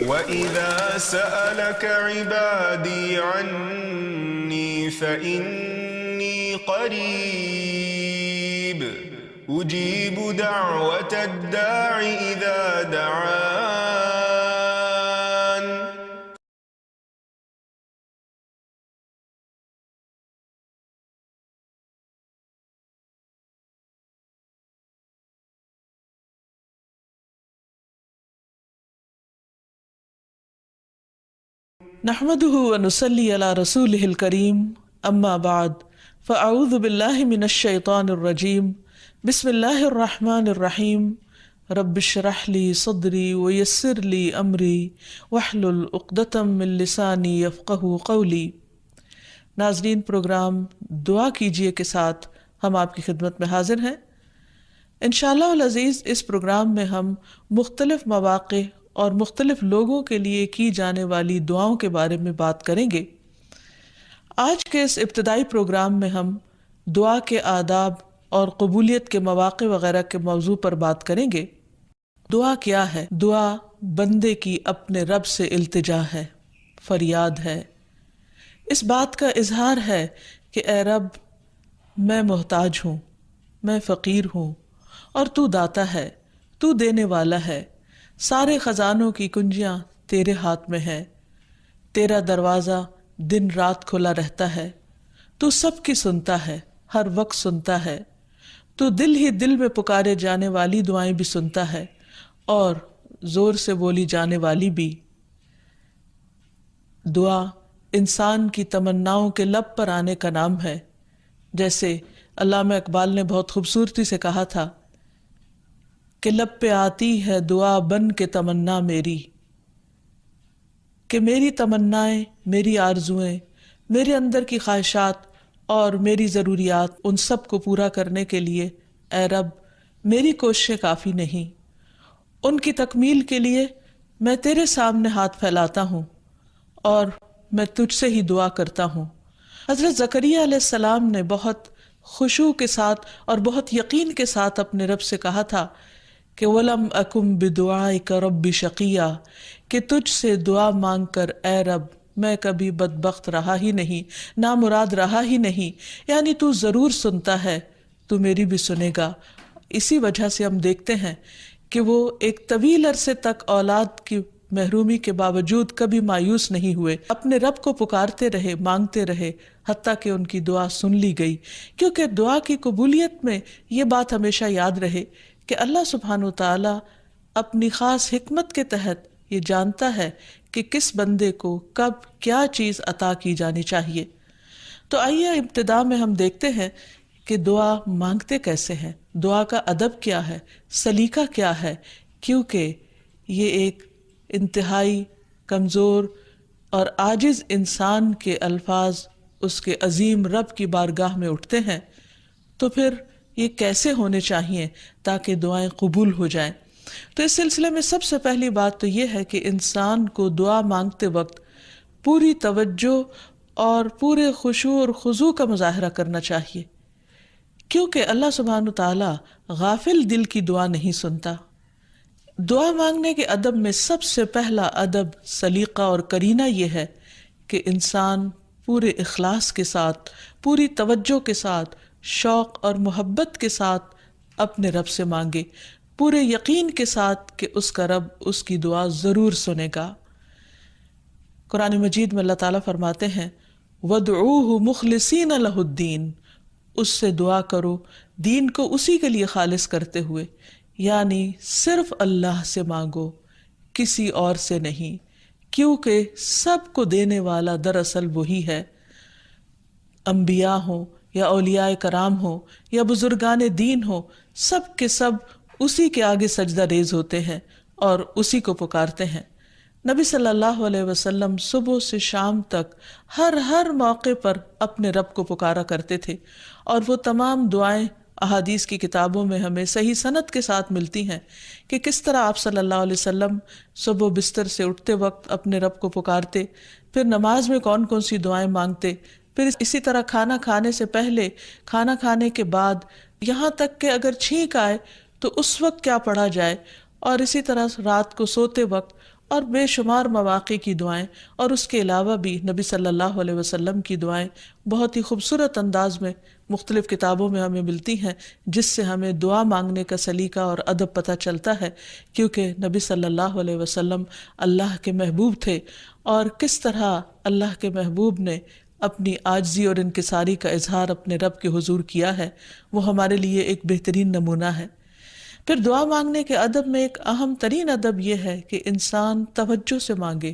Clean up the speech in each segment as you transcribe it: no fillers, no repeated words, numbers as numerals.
وَإِذَا سَأَلَكَ عِبَادِي عَنِّي فَإِنِّي قَرِيبٌ أُجِيبُ دَعْوَةَ الدَّاعِ إِذَا دَعَانِ. نحمده ونصلي على رسوله الكريم اما بعد فاعوذ بالله من الشيطان الرجيم بسم الله الرحمن الرحيم رب اشرح لي صدري ويسر لي امري واحلل عقدة من لساني يفقهوا قولي. ناظرین، پروگرام دعا کیجئے کے ساتھ ہم آپ کی خدمت میں حاضر ہیں. انشاءاللہ العزیز اس پروگرام میں ہم مختلف مواقع اور مختلف لوگوں کے لیے کی جانے والی دعاؤں کے بارے میں بات کریں گے. آج کے اس ابتدائی پروگرام میں ہم دعا کے آداب اور قبولیت کے مواقع وغیرہ کے موضوع پر بات کریں گے. دعا کیا ہے؟ دعا بندے کی اپنے رب سے التجا ہے، فریاد ہے، اس بات کا اظہار ہے کہ اے رب میں محتاج ہوں، میں فقیر ہوں اور تو داتا ہے، تو دینے والا ہے، سارے خزانوں کی کنجیاں تیرے ہاتھ میں ہے، تیرا دروازہ دن رات کھلا رہتا ہے، تو سب کی سنتا ہے، ہر وقت سنتا ہے، تو دل ہی دل میں پکارے جانے والی دعائیں بھی سنتا ہے اور زور سے بولی جانے والی بھی. دعا انسان کی تمناؤں کے لب پر آنے کا نام ہے. جیسے علامہ اقبال نے بہت خوبصورتی سے کہا تھا کہ لب پہ آتی ہے دعا بن کے تمنا میری، کہ میری تمنائیں، میری آرزویں، میرے اندر کی خواہشات اور میری ضروریات، ان سب کو پورا کرنے کے لیے اے رب میری کوششیں کافی نہیں، ان کی تکمیل کے لیے میں تیرے سامنے ہاتھ پھیلاتا ہوں اور میں تجھ سے ہی دعا کرتا ہوں. حضرت زکریا علیہ السلام نے بہت خشوع کے ساتھ اور بہت یقین کے ساتھ اپنے رب سے کہا تھا کہ وَلَمْ أَكُمْ بِدُعَائِكَ رَبِّ شَقِيًّا، کہ تجھ سے دعا مانگ کر اے رب میں کبھی بدبخت رہا ہی نہیں، نامراد رہا ہی نہیں. یعنی تو ضرور سنتا ہے، تو میری بھی سنے گا. اسی وجہ سے ہم دیکھتے ہیں کہ وہ ایک طویل عرصے تک اولاد کی محرومی کے باوجود کبھی مایوس نہیں ہوئے، اپنے رب کو پکارتے رہے، مانگتے رہے، حتیٰ کہ ان کی دعا سن لی گئی. کیونکہ دعا کی قبولیت میں یہ بات ہمیشہ یاد رہے کہ اللہ سبحانہ وتعالی اپنی خاص حکمت کے تحت یہ جانتا ہے کہ کس بندے کو کب کیا چیز عطا کی جانی چاہیے. تو آئیے ابتدا میں ہم دیکھتے ہیں کہ دعا مانگتے کیسے ہیں، دعا کا ادب کیا ہے، سلیقہ کیا ہے. کیونکہ یہ ایک انتہائی کمزور اور عاجز انسان کے الفاظ اس کے عظیم رب کی بارگاہ میں اٹھتے ہیں، تو پھر یہ کیسے ہونے چاہیے تاکہ دعائیں قبول ہو جائیں. تو اس سلسلے میں سب سے پہلی بات تو یہ ہے کہ انسان کو دعا مانگتے وقت پوری توجہ اور پورے خشوع اور خضوع کا مظاہرہ کرنا چاہیے، کیونکہ اللہ سبحانہ تعالیٰ غافل دل کی دعا نہیں سنتا. دعا مانگنے کے ادب میں سب سے پہلا ادب، سلیقہ اور کرینہ یہ ہے کہ انسان پورے اخلاص کے ساتھ، پوری توجہ کے ساتھ، شوق اور محبت کے ساتھ اپنے رب سے مانگے، پورے یقین کے ساتھ کہ اس کا رب اس کی دعا ضرور سنے گا. قرآن مجید میں اللہ تعالیٰ فرماتے ہیں وَادْعُوهُ مُخْلِصِينَ لَهُ الدِّينَ، اس سے دعا کرو دین کو اسی کے لیے خالص کرتے ہوئے، یعنی صرف اللہ سے مانگو، کسی اور سے نہیں، کیونکہ سب کو دینے والا دراصل وہی ہے. انبیاء ہوں یا اولیاء کرام ہوں یا بزرگان دین ہوں، سب کے سب اسی کے آگے سجدہ ریز ہوتے ہیں اور اسی کو پکارتے ہیں. نبی صلی اللہ علیہ وسلم صبح سے شام تک ہر موقع پر اپنے رب کو پکارا کرتے تھے، اور وہ تمام دعائیں احادیث کی کتابوں میں ہمیں صحیح سند کے ساتھ ملتی ہیں کہ کس طرح آپ صلی اللہ علیہ وسلم صبح بستر سے اٹھتے وقت اپنے رب کو پکارتے، پھر نماز میں کون کون سی دعائیں مانگتے، پھر اسی طرح کھانا کھانے سے پہلے، کھانا کھانے کے بعد، یہاں تک کہ اگر چھینک آئے تو اس وقت کیا پڑھا جائے، اور اسی طرح رات کو سوتے وقت اور بے شمار مواقع کی دعائیں، اور اس کے علاوہ بھی نبی صلی اللہ علیہ وسلم کی دعائیں بہت ہی خوبصورت انداز میں مختلف کتابوں میں ہمیں ملتی ہیں، جس سے ہمیں دعا مانگنے کا سلیقہ اور ادب پتہ چلتا ہے، کیونکہ نبی صلی اللہ علیہ وسلم اللہ کے محبوب تھے، اور کس طرح اللہ کے محبوب نے اپنی عاجزی اور انکساری کا اظہار اپنے رب کے حضور کیا ہے، وہ ہمارے لیے ایک بہترین نمونہ ہے۔ پھر دعا مانگنے کے ادب میں ایک اہم ترین ادب یہ ہے کہ انسان توجہ سے مانگے۔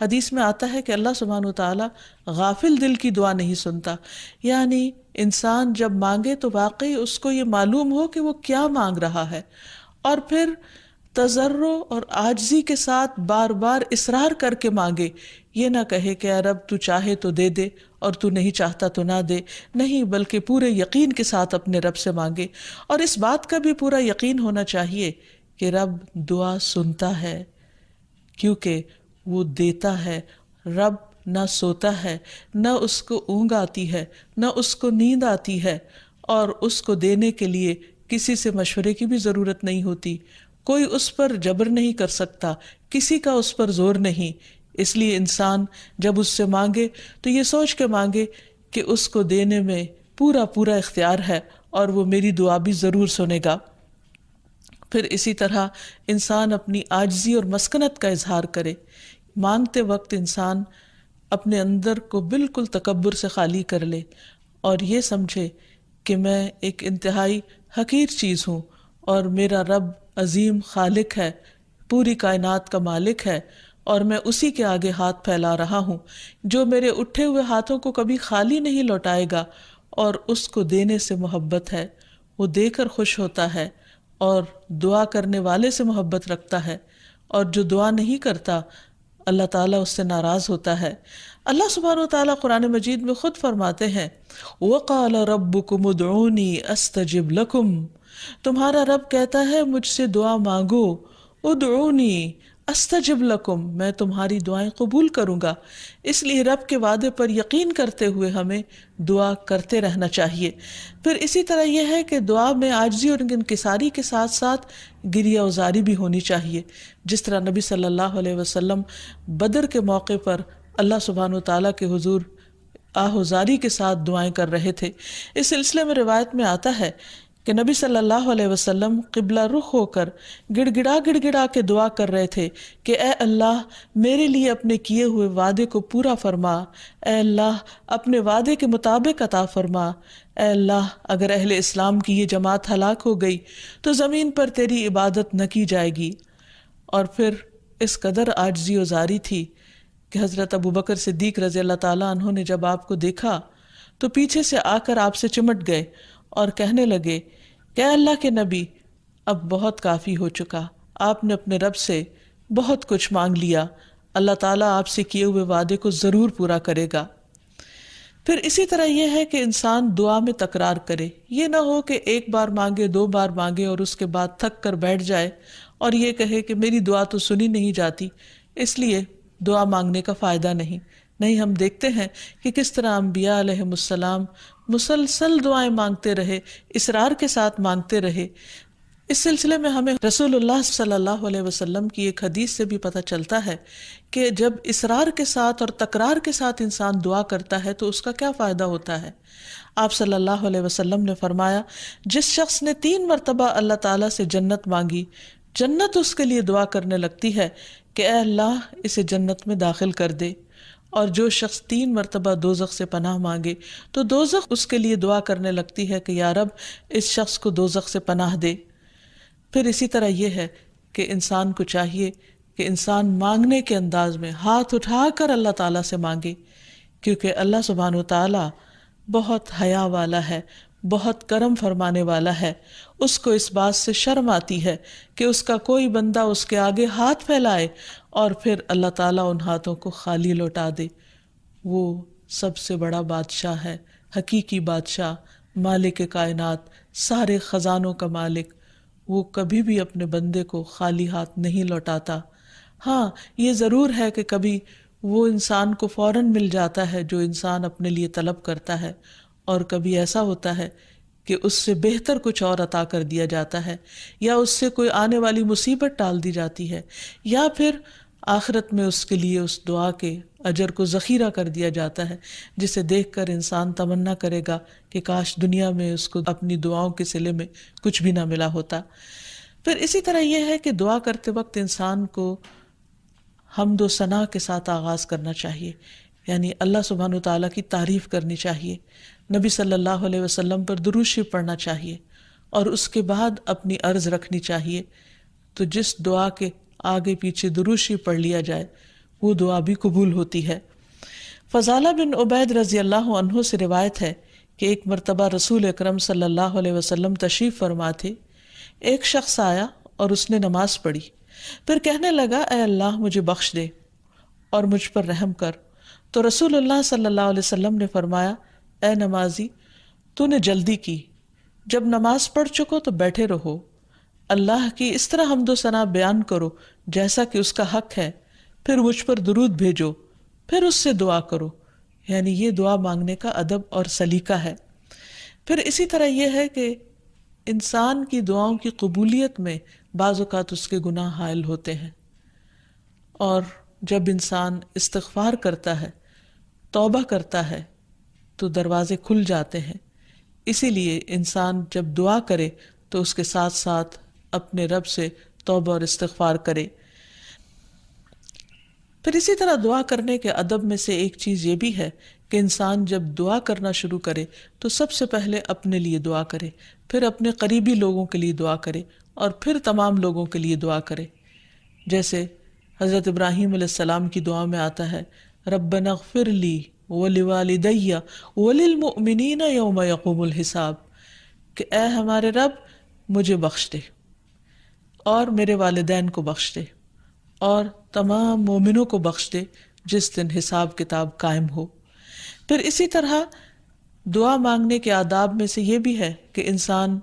حدیث میں آتا ہے کہ اللہ سبحانہ وتعالی غافل دل کی دعا نہیں سنتا، یعنی انسان جب مانگے تو واقعی اس کو یہ معلوم ہو کہ وہ کیا مانگ رہا ہے، اور پھر تضرع اور عاجزی کے ساتھ بار بار اصرار کر کے مانگے، یہ نہ کہے کہ اے رب تو چاہے تو دے دے اور تو نہیں چاہتا تو نہ دے، نہیں، بلکہ پورے یقین کے ساتھ اپنے رب سے مانگے، اور اس بات کا بھی پورا یقین ہونا چاہیے کہ رب دعا سنتا ہے، کیونکہ وہ دیتا ہے۔ رب نہ سوتا ہے، نہ اس کو اونگ آتی ہے، نہ اس کو نیند آتی ہے، اور اس کو دینے کے لیے کسی سے مشورے کی بھی ضرورت نہیں ہوتی، کوئی اس پر جبر نہیں کر سکتا، کسی کا اس پر زور نہیں۔ اس لیے انسان جب اس سے مانگے تو یہ سوچ کے مانگے کہ اس کو دینے میں پورا پورا اختیار ہے اور وہ میری دعا بھی ضرور سنے گا۔ پھر اسی طرح انسان اپنی عاجزی اور مسکنت کا اظہار کرے، مانگتے وقت انسان اپنے اندر کو بالکل تکبر سے خالی کر لے اور یہ سمجھے کہ میں ایک انتہائی حقیر چیز ہوں اور میرا رب عظیم خالق ہے، پوری کائنات کا مالک ہے، اور میں اسی کے آگے ہاتھ پھیلا رہا ہوں، جو میرے اٹھے ہوئے ہاتھوں کو کبھی خالی نہیں لوٹائے گا، اور اس کو دینے سے محبت ہے، وہ دے کر خوش ہوتا ہے اور دعا کرنے والے سے محبت رکھتا ہے، اور جو دعا نہیں کرتا اللہ تعالیٰ اس سے ناراض ہوتا ہے۔ اللہ سبحانہ وتعالیٰ قرآن مجید میں خود فرماتے ہیں وَقَالَ رَبُّكُمُ ادْعُونِي أَسْتَجِبْ لَكُمْ، تمہارا رب کہتا ہے مجھ سے دعا مانگو، ادعونی استجب لکم، میں تمہاری دعائیں قبول کروں گا۔ اس لیے رب کے وعدے پر یقین کرتے ہوئے ہمیں دعا کرتے رہنا چاہیے۔ پھر اسی طرح یہ ہے کہ دعا میں عاجزی اور انکساری کے ساتھ ساتھ گریہ وزاری بھی ہونی چاہیے، جس طرح نبی صلی اللہ علیہ وسلم بدر کے موقع پر اللہ سبحانہ وتعالیٰ کے حضور آہوزاری کے ساتھ دعائیں کر رہے تھے۔ اس سلسلے میں روایت میں آتا ہے کہ نبی صلی اللہ علیہ وسلم قبلہ رخ ہو کر گڑ گڑا کے دعا کر رہے تھے کہ اے اللہ میرے لیے اپنے کیے ہوئے وعدے کو پورا فرما، اے اللہ اپنے وعدے کے مطابق عطا فرما، اے اللہ اگر اہل اسلام کی یہ جماعت ہلاک ہو گئی تو زمین پر تیری عبادت نہ کی جائے گی۔ اور پھر اس قدر عاجزی و زاری تھی کہ حضرت ابوبکر صدیق رضی اللہ تعالیٰ عنہ نے جب آپ کو دیکھا تو پیچھے سے آ کر آپ سے چمٹ گئے اور کہنے لگے کہ اے اللہ کے نبی اب بہت کافی ہو چکا، آپ نے اپنے رب سے بہت کچھ مانگ لیا، اللہ تعالیٰ آپ سے کیے ہوئے وعدے کو ضرور پورا کرے گا۔ پھر اسی طرح یہ ہے کہ انسان دعا میں تکرار کرے، یہ نہ ہو کہ ایک بار مانگے، دو بار مانگے اور اس کے بعد تھک کر بیٹھ جائے اور یہ کہے کہ میری دعا تو سنی نہیں جاتی، اس لیے دعا مانگنے کا فائدہ نہیں۔ ہم دیکھتے ہیں کہ کس طرح انبیاء علیہم السلام مسلسل دعائیں مانگتے رہے، اصرار کے ساتھ مانگتے رہے۔ اس سلسلے میں ہمیں رسول اللہ صلی اللہ علیہ وسلم کی ایک حدیث سے بھی پتہ چلتا ہے کہ جب اصرار کے ساتھ اور تکرار کے ساتھ انسان دعا کرتا ہے تو اس کا کیا فائدہ ہوتا ہے۔ آپ صلی اللہ علیہ وسلم نے فرمایا جس شخص نے 3 مرتبہ اللہ تعالیٰ سے جنت مانگی، جنت اس کے لیے دعا کرنے لگتی ہے کہ اے اللہ اسے جنت میں داخل کر دے، اور جو شخص 3 مرتبہ دوزخ سے پناہ مانگے تو دوزخ اس کے لیے دعا کرنے لگتی ہے کہ یا رب اس شخص کو دوزخ سے پناہ دے۔ پھر اسی طرح یہ ہے کہ انسان کو چاہیے کہ انسان مانگنے کے انداز میں ہاتھ اٹھا کر اللہ تعالیٰ سے مانگے، کیونکہ اللہ سبحانہ وتعالیٰ بہت حیا والا ہے، بہت کرم فرمانے والا ہے۔ اس کو اس بات سے شرم آتی ہے کہ اس کا کوئی بندہ اس کے آگے ہاتھ پھیلائے اور پھر اللہ تعالیٰ ان ہاتھوں کو خالی لوٹا دے۔ وہ سب سے بڑا بادشاہ ہے، حقیقی بادشاہ، مالک کائنات، سارے خزانوں کا مالک، وہ کبھی بھی اپنے بندے کو خالی ہاتھ نہیں لوٹاتا۔ ہاں یہ ضرور ہے کہ کبھی وہ انسان کو فوراً مل جاتا ہے جو انسان اپنے لیے طلب کرتا ہے، اور کبھی ایسا ہوتا ہے کہ اس سے بہتر کچھ اور عطا کر دیا جاتا ہے، یا اس سے کوئی آنے والی مصیبت ٹال دی جاتی ہے، یا پھر آخرت میں اس کے لیے اس دعا کے اجر کو ذخیرہ کر دیا جاتا ہے، جسے دیکھ کر انسان تمنا کرے گا کہ کاش دنیا میں اس کو اپنی دعاؤں کے صلے میں کچھ بھی نہ ملا ہوتا۔ پھر اسی طرح یہ ہے کہ دعا کرتے وقت انسان کو حمد و ثنا کے ساتھ آغاز کرنا چاہیے، یعنی اللہ سبحانہ و تعالیٰ کی تعریف کرنی چاہیے، نبی صلی اللہ علیہ وسلم پر درود شریف پڑھنا چاہیے، اور اس کے بعد اپنی عرض رکھنی چاہیے۔ تو جس دعا کے آگے پیچھے درود شریف پڑھ لیا جائے وہ دعا بھی قبول ہوتی ہے۔ فضالہ بن عبید رضی اللہ عنہ سے روایت ہے کہ ایک مرتبہ رسول اکرم صلی اللہ علیہ وسلم تشریف فرما تھے، ایک شخص آیا اور اس نے نماز پڑھی، پھر کہنے لگا اے اللہ مجھے بخش دے اور مجھ پر رحم کر۔ تو رسول اللہ صلی اللہ علیہ وسلم نے فرمایا اے نمازی، تو نے جلدی کی، جب نماز پڑھ چکو تو بیٹھے رہو، اللہ کی اس طرح حمد و ثنا بیان کرو جیسا کہ اس کا حق ہے، پھر مجھ پر درود بھیجو، پھر اس سے دعا کرو، یعنی یہ دعا مانگنے کا ادب اور سلیقہ ہے۔ پھر اسی طرح یہ ہے کہ انسان کی دعاؤں کی قبولیت میں بعض اوقات اس کے گناہ حائل ہوتے ہیں، اور جب انسان استغفار کرتا ہے، توبہ کرتا ہے، تو دروازے کھل جاتے ہیں۔ اسی لیے انسان جب دعا کرے تو اس کے ساتھ ساتھ اپنے رب سے توبہ اور استغفار کرے۔ پھر اسی طرح دعا کرنے کے ادب میں سے ایک چیز یہ بھی ہے کہ انسان جب دعا کرنا شروع کرے تو سب سے پہلے اپنے لیے دعا کرے، پھر اپنے قریبی لوگوں کے لیے دعا کرے، اور پھر تمام لوگوں کے لیے دعا کرے۔ جیسے حضرت ابراہیم علیہ السلام کی دعا میں آتا ہے ربنا اغفر لی ولوالدی وللمؤمنین یوم یقوم الحساب، کہ اے ہمارے رب مجھے بخش دے اور میرے والدین کو بخش دے اور تمام مومنوں کو بخش دے جس دن حساب کتاب قائم ہو۔ پھر اسی طرح دعا مانگنے کے آداب میں سے یہ بھی ہے کہ انسان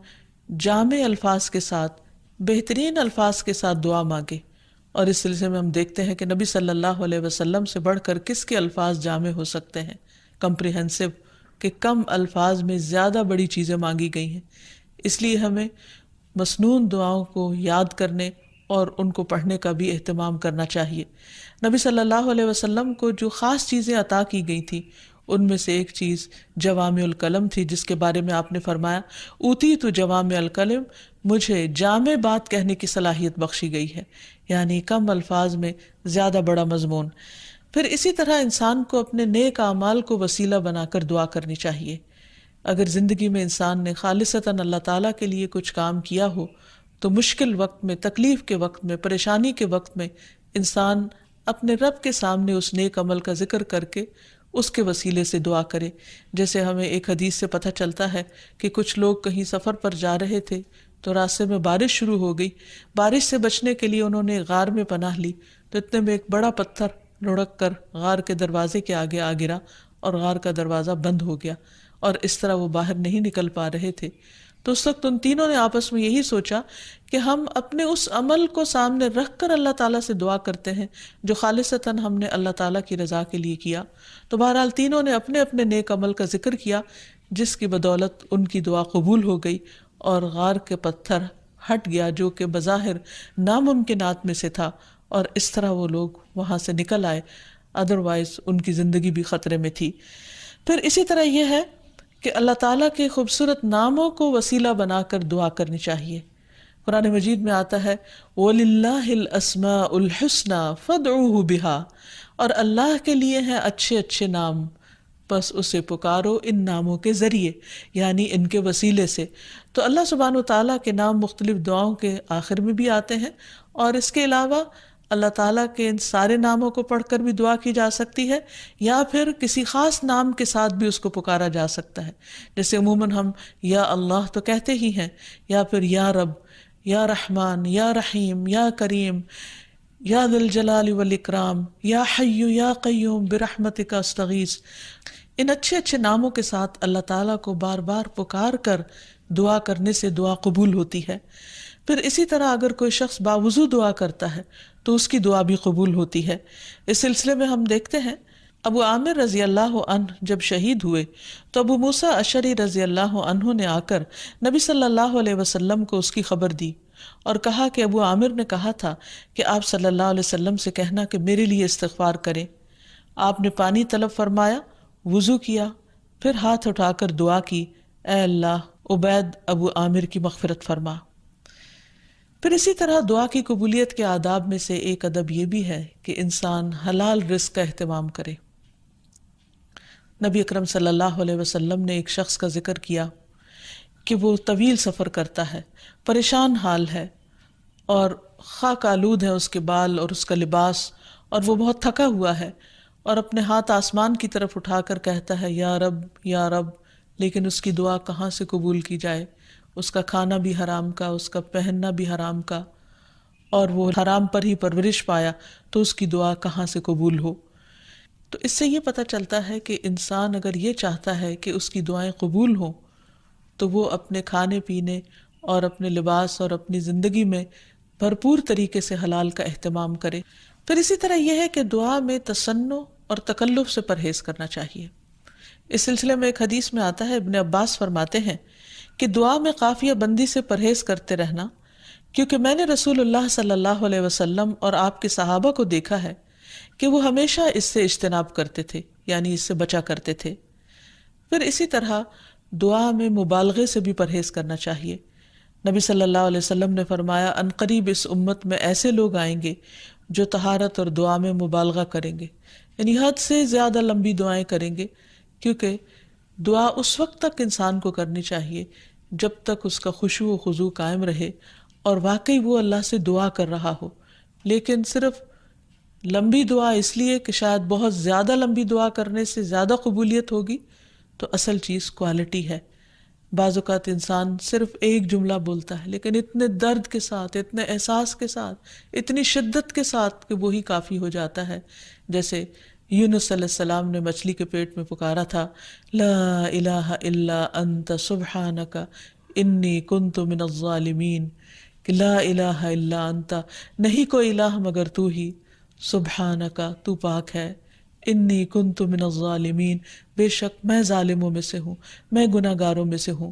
جامع الفاظ کے ساتھ، بہترین الفاظ کے ساتھ دعا مانگے، اور اس سلسلے میں ہم دیکھتے ہیں کہ نبی صلی اللہ علیہ وسلم سے بڑھ کر کس کے الفاظ جامع ہو سکتے ہیں، کمپریہنسو، کہ کم الفاظ میں زیادہ بڑی چیزیں مانگی گئی ہیں۔ اس لیے ہمیں مسنون دعاؤں کو یاد کرنے اور ان کو پڑھنے کا بھی اہتمام کرنا چاہیے۔ نبی صلی اللہ علیہ وسلم کو جو خاص چیزیں عطا کی گئی تھیں ان میں سے ایک چیز جوامع الکلم تھی، جس کے بارے میں آپ نے فرمایا اوتیت جوامع الکلم، مجھے جامع بات کہنے کی صلاحیت بخشی گئی ہے، یعنی کم الفاظ میں زیادہ بڑا مضمون۔ پھر اسی طرح انسان کو اپنے نیک اعمال کو وسیلہ بنا کر دعا کرنی چاہیے۔ اگر زندگی میں انسان نے خالصتاً اللہ تعالیٰ کے لیے کچھ کام کیا ہو تو مشکل وقت میں، تکلیف کے وقت میں، پریشانی کے وقت میں انسان اپنے رب کے سامنے اس نیک عمل کا ذکر کر کے اس کے وسیلے سے دعا کرے۔ جیسے ہمیں ایک حدیث سے پتہ چلتا ہے کہ کچھ لوگ کہیں سفر پر جا رہے تھے تو راستے میں بارش شروع ہو گئی، بارش سے بچنے کے لیے انہوں نے غار میں پناہ لی، تو اتنے میں ایک بڑا پتھر لڑک کر غار کے دروازے کے آگے آ گرا اور غار کا دروازہ بند ہو گیا، اور اس طرح وہ باہر نہیں نکل پا رہے تھے۔ تو اس وقت ان تینوں نے آپس میں یہی سوچا کہ ہم اپنے اس عمل کو سامنے رکھ کر اللہ تعالیٰ سے دعا کرتے ہیں جو خالصتاً ہم نے اللہ تعالیٰ کی رضا کے لیے کیا۔ تو بہرحال تینوں نے اپنے اپنے نیک عمل کا ذکر کیا، جس کی بدولت ان کی دعا قبول ہو گئی اور غار کے پتھر ہٹ گیا جو کہ بظاہر ناممکنات میں سے تھا، اور اس طرح وہ لوگ وہاں سے نکل آئے، ادروائز ان کی زندگی بھی خطرے میں تھی۔ پھر اسی طرح یہ ہے کہ اللہ تعالیٰ کے خوبصورت ناموں کو وسیلہ بنا کر دعا کرنی چاہیے۔ قرآن مجید میں آتا ہے وَلِلَّهِ الْأَسْمَاءُ الْحُسْنَى فَادْعُوهُ بِهَا، اور اللہ کے لیے ہیں اچھے اچھے نام، بس اسے پکارو ان ناموں کے ذریعے، یعنی ان کے وسیلے سے۔ تو اللہ سبحانہ وتعالیٰ کے نام مختلف دعاؤں کے آخر میں بھی آتے ہیں، اور اس کے علاوہ اللہ تعالیٰ کے ان سارے ناموں کو پڑھ کر بھی دعا کی جا سکتی ہے، یا پھر کسی خاص نام کے ساتھ بھی اس کو پکارا جا سکتا ہے۔ جیسے عموماً ہم یا اللہ تو کہتے ہی ہیں، یا پھر یا رب، یا رحمان، یا رحیم، یا کریم، یا ذی الجلال والاکرام، یا حی یا قیوم برحمتک استغیث۔ ان اچھے اچھے ناموں کے ساتھ اللہ تعالیٰ کو بار بار پکار کر دعا کرنے سے دعا قبول ہوتی ہے۔ پھر اسی طرح اگر کوئی شخص باوضو دعا کرتا ہے تو اس کی دعا بھی قبول ہوتی ہے۔ اس سلسلے میں ہم دیکھتے ہیں ابو عامر رضی اللہ عنہ جب شہید ہوئے تو ابو موسیٰ اشعری رضی اللہ عنہ نے آ کر نبی صلی اللہ علیہ وسلم کو اس کی خبر دی، اور کہا کہ ابو عامر نے کہا تھا کہ آپ صلی اللہ علیہ وسلم سے کہنا کہ میرے لیے استغفار کریں۔ آپ نے پانی طلب فرمایا، وضو کیا، پھر ہاتھ اٹھا کر دعا کی، اے اللہ عبید ابو عامر کی مغفرت فرما۔ پھر اسی طرح دعا کی قبولیت کے آداب میں سے ایک ادب یہ بھی ہے کہ انسان حلال رزق کا اہتمام کرے۔ نبی اکرم صلی اللہ علیہ وسلم نے ایک شخص کا ذکر کیا کہ وہ طویل سفر کرتا ہے، پریشان حال ہے اور خاک آلود ہے اس کے بال اور اس کا لباس، اور وہ بہت تھکا ہوا ہے اور اپنے ہاتھ آسمان کی طرف اٹھا کر کہتا ہے یا رب یا رب، لیکن اس کی دعا کہاں سے قبول کی جائے؟ اس کا کھانا بھی حرام کا، اس کا پہننا بھی حرام کا، اور وہ حرام پر ہی پرورش پایا، تو اس کی دعا کہاں سے قبول ہو؟ تو اس سے یہ پتہ چلتا ہے کہ انسان اگر یہ چاہتا ہے کہ اس کی دعائیں قبول ہوں تو وہ اپنے کھانے پینے اور اپنے لباس اور اپنی زندگی میں بھرپور طریقے سے حلال کا اہتمام کرے۔ پھر اسی طرح یہ ہے کہ دعا میں تصنع اور تکلف سے پرہیز کرنا چاہیے۔ اس سلسلے میں ایک حدیث میں آتا ہے، ابن عباس فرماتے ہیں کہ دعا میں قافیہ بندی سے پرہیز کرتے رہنا، کیونکہ میں نے رسول اللہ صلی اللہ علیہ وسلم اور آپ کے صحابہ کو دیکھا ہے کہ وہ ہمیشہ اس سے اجتناب کرتے تھے، یعنی اس سے بچا کرتے تھے۔ پھر اسی طرح دعا میں مبالغے سے بھی پرہیز کرنا چاہیے۔ نبی صلی اللہ علیہ وسلم نے فرمایا عنقریب اس امت میں ایسے لوگ آئیں گے جو طہارت اور دعا میں مبالغہ کریں گے، یعنی حد سے زیادہ لمبی دعائیں کریں گے، کیونکہ دعا اس وقت تک انسان کو کرنی چاہیے جب تک اس کا خشوع و خضوع قائم رہے اور واقعی وہ اللہ سے دعا کر رہا ہو۔ لیکن صرف لمبی دعا اس لیے کہ شاید بہت زیادہ لمبی دعا کرنے سے زیادہ قبولیت ہوگی، تو اصل چیز کوالٹی ہے۔ بعض اوقات انسان صرف ایک جملہ بولتا ہے لیکن اتنے درد کے ساتھ، اتنے احساس کے ساتھ، اتنی شدت کے ساتھ کہ وہی کافی ہو جاتا ہے۔ جیسے یونس علیہ السلام نے مچھلی کے پیٹ میں پکارا تھا، لا الہ الا انت سبحانک انی کنت من الظالمین، کہ لا الہ الا انت، نہیں کوئی الہ مگر تو ہی، سبحانک تو پاک ہے، انی کنت من الظالمین، بے شک میں ظالموں میں سے ہوں، میں گناہ گاروں میں سے ہوں۔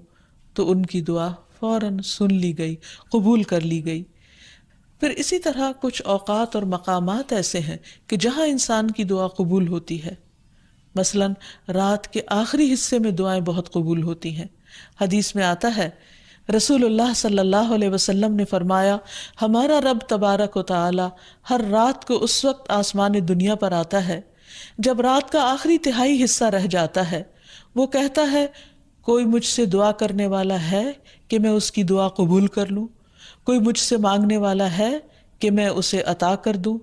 تو ان کی دعا فوراً سن لی گئی، قبول کر لی گئی۔ پھر اسی طرح کچھ اوقات اور مقامات ایسے ہیں کہ جہاں انسان کی دعا قبول ہوتی ہے، مثلاً رات کے آخری حصے میں دعائیں بہت قبول ہوتی ہیں۔ حدیث میں آتا ہے رسول اللہ صلی اللہ علیہ وسلم نے فرمایا ہمارا رب تبارک و تعالی ہر رات کو اس وقت آسمان دنیا پر آتا ہے جب رات کا آخری تہائی حصہ رہ جاتا ہے، وہ کہتا ہے کوئی مجھ سے دعا کرنے والا ہے کہ میں اس کی دعا قبول کر لوں؟ کوئی مجھ سے مانگنے والا ہے کہ میں اسے عطا کر دوں؟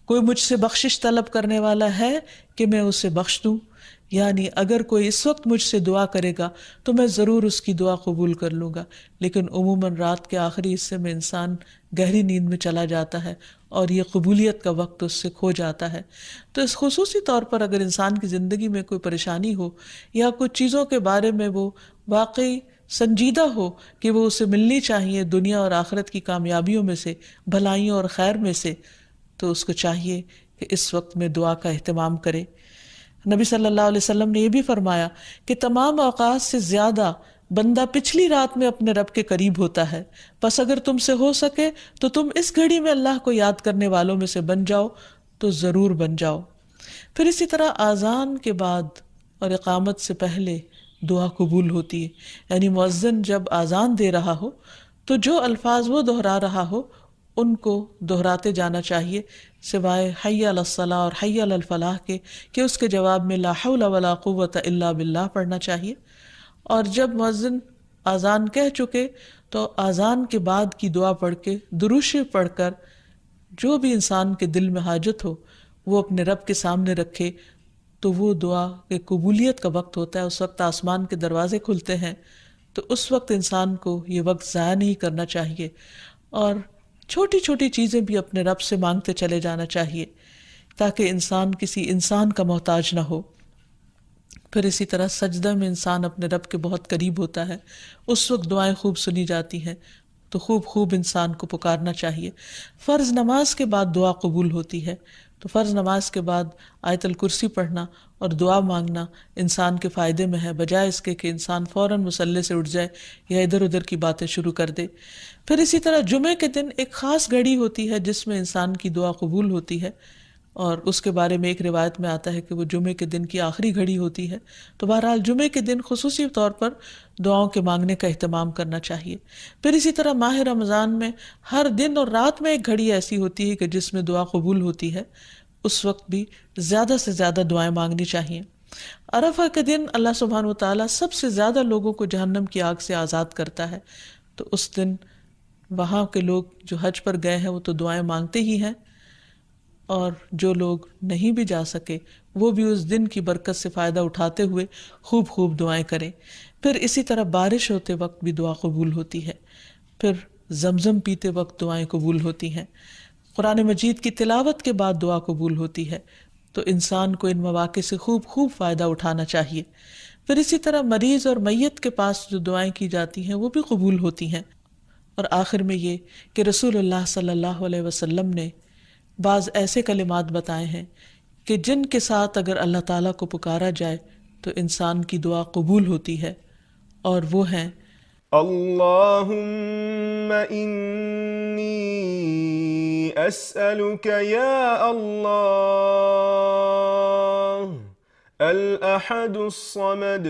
کوئی مجھ سے بخشش طلب کرنے والا ہے کہ میں اسے بخش دوں؟ یعنی اگر کوئی اس وقت مجھ سے دعا کرے گا تو میں ضرور اس کی دعا قبول کر لوں گا۔ لیکن عموماً رات کے آخری حصے میں انسان گہری نیند میں چلا جاتا ہے اور یہ قبولیت کا وقت اس سے کھو جاتا ہے۔ تو اس خصوصی طور پر اگر انسان کی زندگی میں کوئی پریشانی ہو یا کچھ چیزوں کے بارے میں وہ واقعی سنجیدہ ہو کہ وہ اسے ملنی چاہیے دنیا اور آخرت کی کامیابیوں میں سے، بھلائیوں اور خیر میں سے، تو اس کو چاہیے کہ اس وقت میں دعا کا اہتمام کرے۔ نبی صلی اللہ علیہ وسلم نے یہ بھی فرمایا کہ تمام اوقات سے زیادہ بندہ پچھلی رات میں اپنے رب کے قریب ہوتا ہے، پس اگر تم سے ہو سکے تو تم اس گھڑی میں اللہ کو یاد کرنے والوں میں سے بن جاؤ تو ضرور بن جاؤ۔ پھر اسی طرح اذان کے بعد اور اقامت سے پہلے دعا قبول ہوتی ہے، یعنی مؤذن جب اذان دے رہا ہو تو جو الفاظ وہ دہرا رہا ہو ان کو دہراتے جانا چاہیے، سوائے حی علی الصلاۃ اور حی علی الفلاح کے کہ اس کے جواب میں لا حول ولا قوت الا باللہ پڑھنا چاہیے۔ اور جب مؤذن اذان کہہ چکے تو اذان کے بعد کی دعا پڑھ کے درود شریف پڑھ کر جو بھی انسان کے دل میں حاجت ہو وہ اپنے رب کے سامنے رکھے، تو وہ دعا کے قبولیت کا وقت ہوتا ہے، اس وقت آسمان کے دروازے کھلتے ہیں۔ تو اس وقت انسان کو یہ وقت ضائع نہیں کرنا چاہیے اور چھوٹی چھوٹی چیزیں بھی اپنے رب سے مانگتے چلے جانا چاہیے تاکہ انسان کسی انسان کا محتاج نہ ہو۔ پھر اسی طرح سجدہ میں انسان اپنے رب کے بہت قریب ہوتا ہے، اس وقت دعائیں خوب سنی جاتی ہیں، تو خوب خوب انسان کو پکارنا چاہیے۔ فرض نماز کے بعد دعا قبول ہوتی ہے، تو فرض نماز کے بعد آیت الکرسی پڑھنا اور دعا مانگنا انسان کے فائدے میں ہے، بجائے اس کے کہ انسان فوراً مصلی سے اٹھ جائے یا ادھر ادھر کی باتیں شروع کر دے۔ پھر اسی طرح جمعے کے دن ایک خاص گھڑی ہوتی ہے جس میں انسان کی دعا قبول ہوتی ہے، اور اس کے بارے میں ایک روایت میں آتا ہے کہ وہ جمعے کے دن کی آخری گھڑی ہوتی ہے۔ تو بہرحال جمعے کے دن خصوصی طور پر دعاؤں کے مانگنے کا اہتمام کرنا چاہیے۔ پھر اسی طرح ماہ رمضان میں ہر دن اور رات میں ایک گھڑی ایسی ہوتی ہے کہ جس میں دعا قبول ہوتی ہے، اس وقت بھی زیادہ سے زیادہ دعائیں مانگنی چاہیے۔ عرفہ کے دن اللہ سبحانہ وتعالیٰ سب سے زیادہ لوگوں کو جہنم کی آگ سے آزاد کرتا ہے، تو اس دن وہاں کے لوگ جو حج پر گئے ہیں وہ تو دعائیں مانگتے ہی ہیں، اور جو لوگ نہیں بھی جا سکے وہ بھی اس دن کی برکت سے فائدہ اٹھاتے ہوئے خوب خوب دعائیں کریں۔ پھر اسی طرح بارش ہوتے وقت بھی دعا قبول ہوتی ہے، پھر زمزم پیتے وقت دعائیں قبول ہوتی ہیں، قرآن مجید کی تلاوت کے بعد دعا قبول ہوتی ہے، تو انسان کو ان مواقع سے خوب خوب فائدہ اٹھانا چاہیے۔ پھر اسی طرح مریض اور میت کے پاس جو دعائیں کی جاتی ہیں وہ بھی قبول ہوتی ہیں۔ اور آخر میں یہ کہ رسول اللہ صلی اللہ علیہ وسلم نے بعض ایسے کلمات بتائے ہیں کہ جن کے ساتھ اگر اللہ تعالیٰ کو پکارا جائے تو انسان کی دعا قبول ہوتی ہے، اور وہ ہیں اللہم انی اسألک یا اللہ الاحد الصمد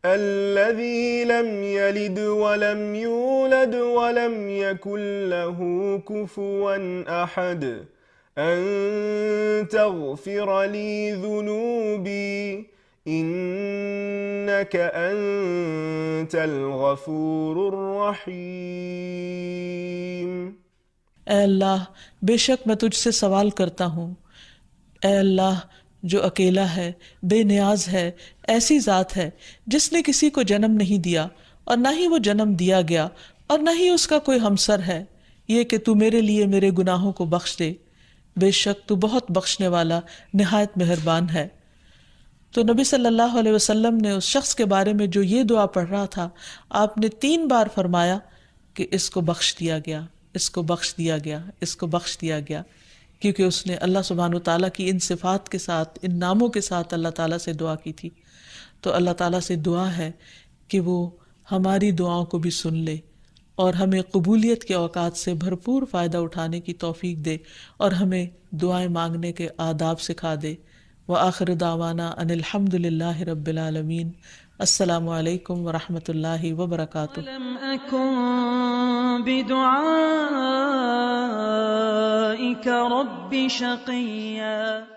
الذي لم يلد ولم يولد ولم يكن له كفوا أحد أن تغفر لي ذنوبي إنك أنت الغفور الرحيم۔ اے اللہ، بے شک میں تجھ سے سوال کرتا ہوں، اے اللہ جو اکیلا ہے، بے نیاز ہے، ایسی ذات ہے جس نے کسی کو جنم نہیں دیا اور نہ ہی وہ جنم دیا گیا اور نہ ہی اس کا کوئی ہمسر ہے، یہ کہ تو میرے لیے میرے گناہوں کو بخش دے، بے شک تو بہت بخشنے والا نہایت مہربان ہے۔ تو نبی صلی اللہ علیہ وسلم نے اس شخص کے بارے میں جو یہ دعا پڑھ رہا تھا، آپ نے 3 بار فرمایا کہ اس کو بخش دیا گیا، اس کو بخش دیا گیا، اس کو بخش دیا گیا، کیونکہ اس نے اللہ سبحانہ وتعالیٰ کی ان صفات کے ساتھ، ان ناموں کے ساتھ اللہ تعالیٰ سے دعا کی تھی۔ تو اللہ تعالیٰ سے دعا ہے کہ وہ ہماری دعاؤں کو بھی سن لے اور ہمیں قبولیت کے اوقات سے بھرپور فائدہ اٹھانے کی توفیق دے اور ہمیں دعائیں مانگنے کے آداب سکھا دے۔ وآخر دعوانا ان الحمد للہ رب العالمین۔ السلام علیکم ورحمۃ اللہ وبرکاتہ۔ ولم أكن بدعائك رب شقيا۔